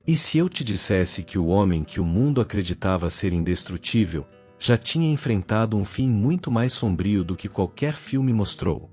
E se eu te dissesse que o homem que o mundo acreditava ser indestrutível, já tinha enfrentado um fim muito mais sombrio do que qualquer filme mostrou?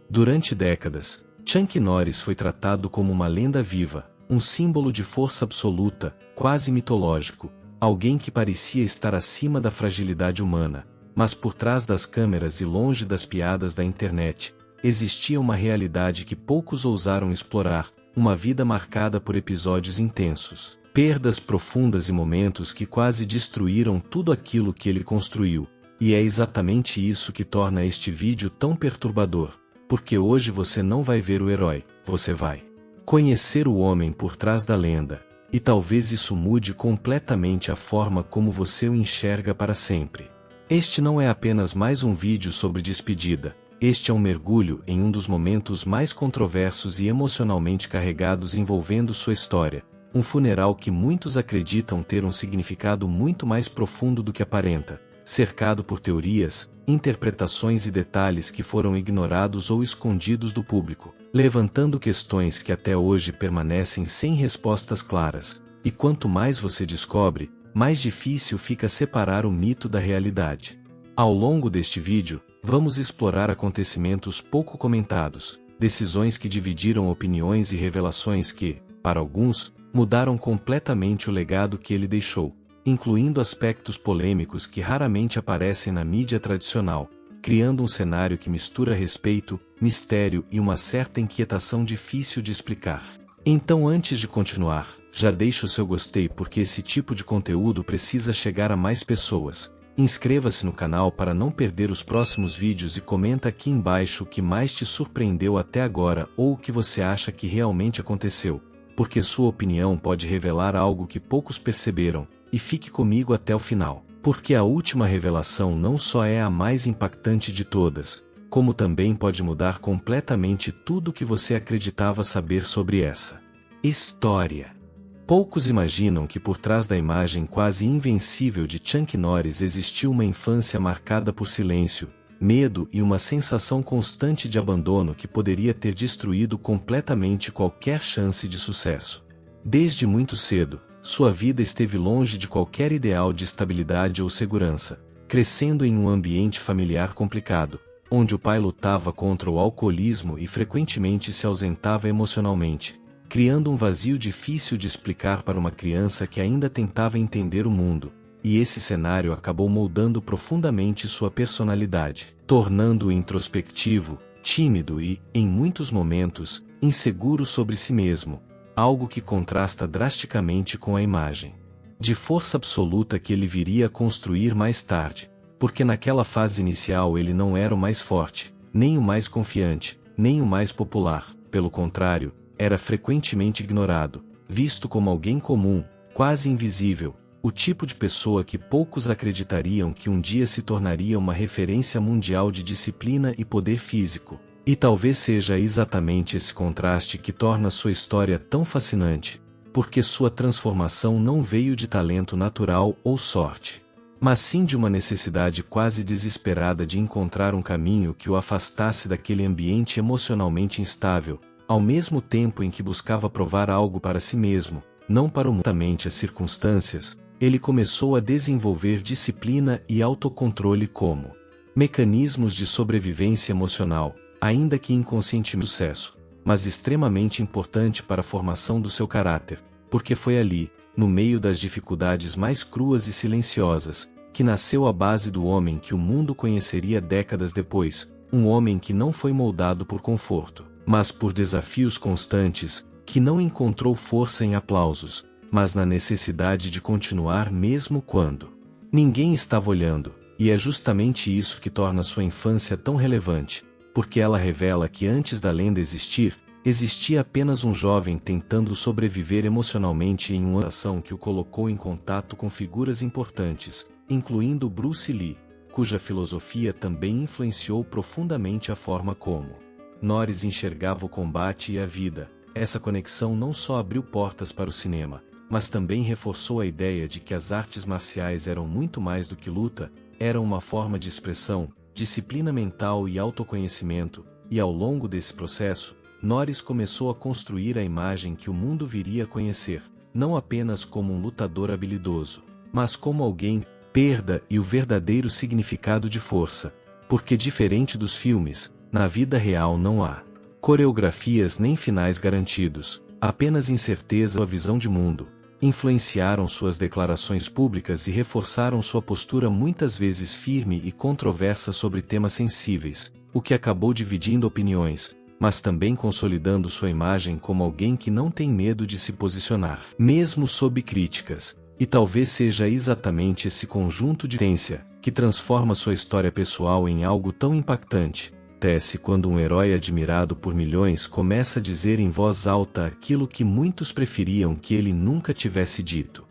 Durante décadas, Chuck Norris foi tratado como uma lenda viva, um símbolo de força absoluta, quase mitológico, alguém que parecia estar acima da fragilidade humana, mas por trás das câmeras e longe das piadas da internet, existia uma realidade que poucos ousaram explorar, uma vida marcada por episódios intensos, perdas profundas e momentos que quase destruíram tudo aquilo que ele construiu, e é exatamente isso que torna este vídeo tão perturbador, porque hoje você não vai ver o herói, você vai conhecer o homem por trás da lenda, e talvez isso mude completamente a forma como você o enxerga para sempre. Este não é apenas mais um vídeo sobre despedida, este é um mergulho em um dos momentos mais controversos e emocionalmente carregados envolvendo sua história, um funeral que muitos acreditam ter um significado muito mais profundo do que aparenta, cercado por teorias, interpretações e detalhes que foram ignorados ou escondidos do público, levantando questões que até hoje permanecem sem respostas claras, e quanto mais você descobre, mais difícil fica separar o mito da realidade. Ao longo deste vídeo, vamos explorar acontecimentos pouco comentados, decisões que dividiram opiniões e revelações que, para alguns, mudaram completamente o legado que ele deixou, incluindo aspectos polêmicos que raramente aparecem na mídia tradicional, criando um cenário que mistura respeito, mistério e uma certa inquietação difícil de explicar. Então, antes de continuar, já deixa o seu gostei porque esse tipo de conteúdo precisa chegar a mais pessoas. Inscreva-se no canal para não perder os próximos vídeos e comenta aqui embaixo o que mais te surpreendeu até agora ou o que você acha que realmente aconteceu, porque sua opinião pode revelar algo que poucos perceberam, e fique comigo até o final, porque a última revelação não só é a mais impactante de todas, como também pode mudar completamente tudo o que você acreditava saber sobre essa história. Poucos imaginam que por trás da imagem quase invencível de Chuck Norris existiu uma infância marcada por silêncio, medo e uma sensação constante de abandono que poderia ter destruído completamente qualquer chance de sucesso. Desde muito cedo, sua vida esteve longe de qualquer ideal de estabilidade ou segurança, crescendo em um ambiente familiar complicado, onde o pai lutava contra o alcoolismo e frequentemente se ausentava emocionalmente, criando um vazio difícil de explicar para uma criança que ainda tentava entender o mundo, e esse cenário acabou moldando profundamente sua personalidade, tornando-o introspectivo, tímido e, em muitos momentos, inseguro sobre si mesmo, algo que contrasta drasticamente com a imagem de força absoluta que ele viria a construir mais tarde, porque naquela fase inicial ele não era o mais forte, nem o mais confiante, nem o mais popular, pelo contrário, era frequentemente ignorado, visto como alguém comum, quase invisível, o tipo de pessoa que poucos acreditariam que um dia se tornaria uma referência mundial de disciplina e poder físico. E talvez seja exatamente esse contraste que torna sua história tão fascinante, porque sua transformação não veio de talento natural ou sorte, mas sim de uma necessidade quase desesperada de encontrar um caminho que o afastasse daquele ambiente emocionalmente instável, ao mesmo tempo em que buscava provar algo para si mesmo, não para o mundo. As circunstâncias, ele começou a desenvolver disciplina e autocontrole como mecanismos de sobrevivência emocional, ainda que inconscientemente sucesso, mas extremamente importante para a formação do seu caráter, porque foi ali, no meio das dificuldades mais cruas e silenciosas, que nasceu a base do homem que o mundo conheceria décadas depois, um homem que não foi moldado por conforto, mas por desafios constantes, que não encontrou força em aplausos, mas na necessidade de continuar mesmo quando ninguém estava olhando, e é justamente isso que torna sua infância tão relevante, porque ela revela que antes da lenda existir, existia apenas um jovem tentando sobreviver emocionalmente em uma ação que o colocou em contato com figuras importantes, incluindo Bruce Lee, cuja filosofia também influenciou profundamente a forma como Norris enxergava o combate e a vida. Essa conexão não só abriu portas para o cinema, mas também reforçou a ideia de que as artes marciais eram muito mais do que luta, eram uma forma de expressão, disciplina mental e autoconhecimento, e ao longo desse processo, Norris começou a construir a imagem que o mundo viria a conhecer, não apenas como um lutador habilidoso, mas como alguém, perda e o verdadeiro significado de força. Porque diferente dos filmes, na vida real não há coreografias nem finais garantidos, apenas incerteza ou a visão de mundo. Influenciaram suas declarações públicas e reforçaram sua postura muitas vezes firme e controversa sobre temas sensíveis, o que acabou dividindo opiniões, mas também consolidando sua imagem como alguém que não tem medo de se posicionar, mesmo sob críticas. E talvez seja exatamente esse conjunto de tendência que transforma sua história pessoal em algo tão impactante. Acontece quando um herói admirado por milhões começa a dizer em voz alta aquilo que muitos preferiam que ele nunca tivesse dito.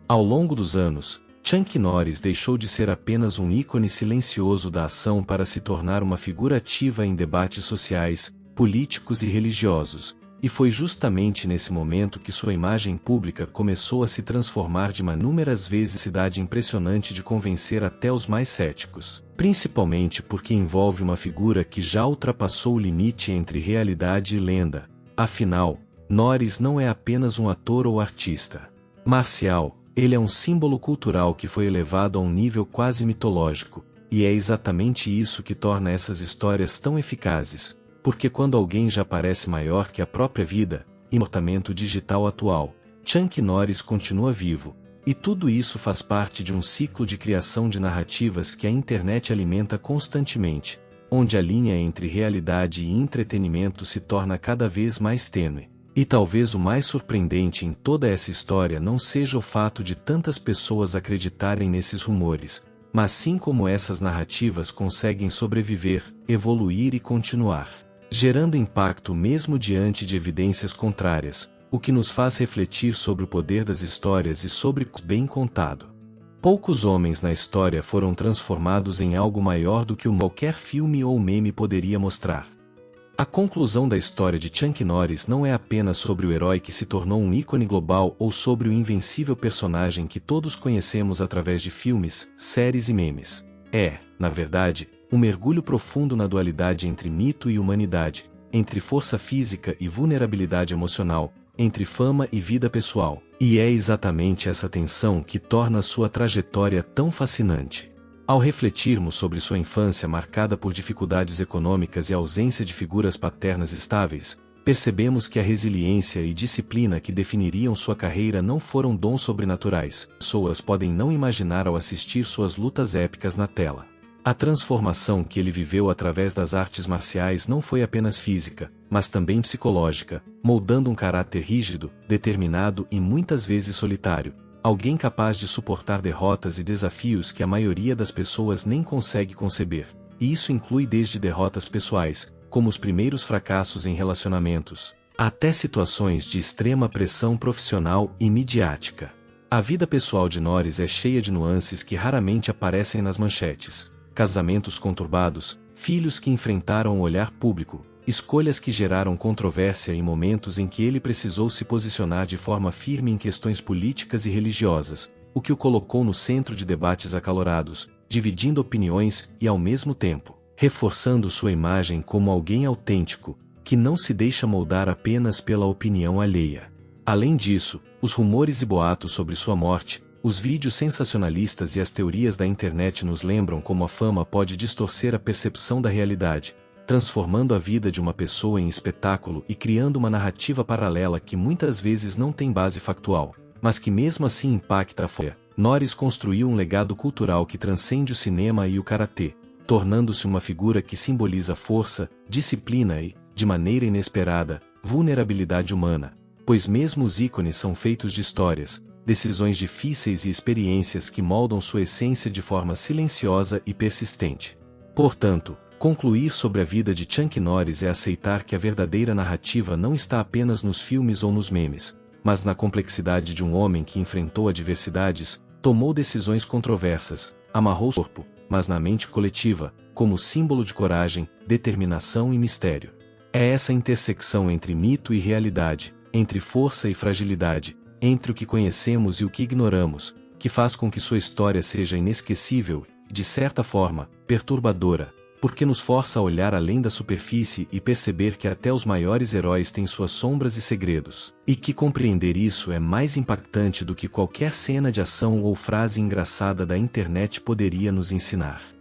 Ao longo dos anos, Chuck Norris deixou de ser apenas um ícone silencioso da ação para se tornar uma figura ativa em debates sociais, políticos e religiosos, e foi justamente nesse momento que sua imagem pública começou a se transformar de inúmeras vezes cidade impressionante de convencer até os mais céticos, principalmente porque envolve uma figura que já ultrapassou o limite entre realidade e lenda. Afinal, Norris não é apenas um ator ou artista marcial, ele é um símbolo cultural que foi elevado a um nível quase mitológico, e é exatamente isso que torna essas histórias tão eficazes. Porque quando alguém já parece maior que a própria vida, imortamento digital atual, Chuck Norris continua vivo, e tudo isso faz parte de um ciclo de criação de narrativas que a internet alimenta constantemente, onde a linha entre realidade e entretenimento se torna cada vez mais tênue. E talvez o mais surpreendente em toda essa história não seja o fato de tantas pessoas acreditarem nesses rumores, mas sim como essas narrativas conseguem sobreviver, evoluir e continuar, gerando impacto mesmo diante de evidências contrárias, o que nos faz refletir sobre o poder das histórias e sobre o bem contado. Poucos homens na história foram transformados em algo maior do que qualquer filme ou meme poderia mostrar. A conclusão da história de Chuck Norris não é apenas sobre o herói que se tornou um ícone global ou sobre o invencível personagem que todos conhecemos através de filmes, séries e memes. É, na verdade, um mergulho profundo na dualidade entre mito e humanidade, entre força física e vulnerabilidade emocional, entre fama e vida pessoal. E é exatamente essa tensão que torna sua trajetória tão fascinante. Ao refletirmos sobre sua infância marcada por dificuldades econômicas e ausência de figuras paternas estáveis, percebemos que a resiliência e disciplina que definiriam sua carreira não foram dons sobrenaturais. Pessoas podem não imaginar ao assistir suas lutas épicas na tela. A transformação que ele viveu através das artes marciais não foi apenas física, mas também psicológica, moldando um caráter rígido, determinado e muitas vezes solitário. Alguém capaz de suportar derrotas e desafios que a maioria das pessoas nem consegue conceber. E isso inclui desde derrotas pessoais, como os primeiros fracassos em relacionamentos, até situações de extrema pressão profissional e midiática. A vida pessoal de Norris é cheia de nuances que raramente aparecem nas manchetes. Casamentos conturbados, filhos que enfrentaram o olhar público, escolhas que geraram controvérsia em momentos em que ele precisou se posicionar de forma firme em questões políticas e religiosas, o que o colocou no centro de debates acalorados, dividindo opiniões e, ao mesmo tempo, reforçando sua imagem como alguém autêntico, que não se deixa moldar apenas pela opinião alheia. Além disso, os rumores e boatos sobre sua morte, os vídeos sensacionalistas e as teorias da internet nos lembram como a fama pode distorcer a percepção da realidade, transformando a vida de uma pessoa em espetáculo e criando uma narrativa paralela que muitas vezes não tem base factual, mas que mesmo assim impacta a fora. Norris construiu um legado cultural que transcende o cinema e o karatê, tornando-se uma figura que simboliza força, disciplina e, de maneira inesperada, vulnerabilidade humana, pois mesmo os ícones são feitos de histórias, decisões difíceis e experiências que moldam sua essência de forma silenciosa e persistente. Portanto, concluir sobre a vida de Chuck Norris é aceitar que a verdadeira narrativa não está apenas nos filmes ou nos memes, mas na complexidade de um homem que enfrentou adversidades, tomou decisões controversas, amarrou o corpo, mas na mente coletiva, como símbolo de coragem, determinação e mistério. É essa intersecção entre mito e realidade, entre força e fragilidade, entre o que conhecemos e o que ignoramos, que faz com que sua história seja inesquecível, de certa forma, perturbadora, porque nos força a olhar além da superfície e perceber que até os maiores heróis têm suas sombras e segredos, e que compreender isso é mais impactante do que qualquer cena de ação ou frase engraçada da internet poderia nos ensinar.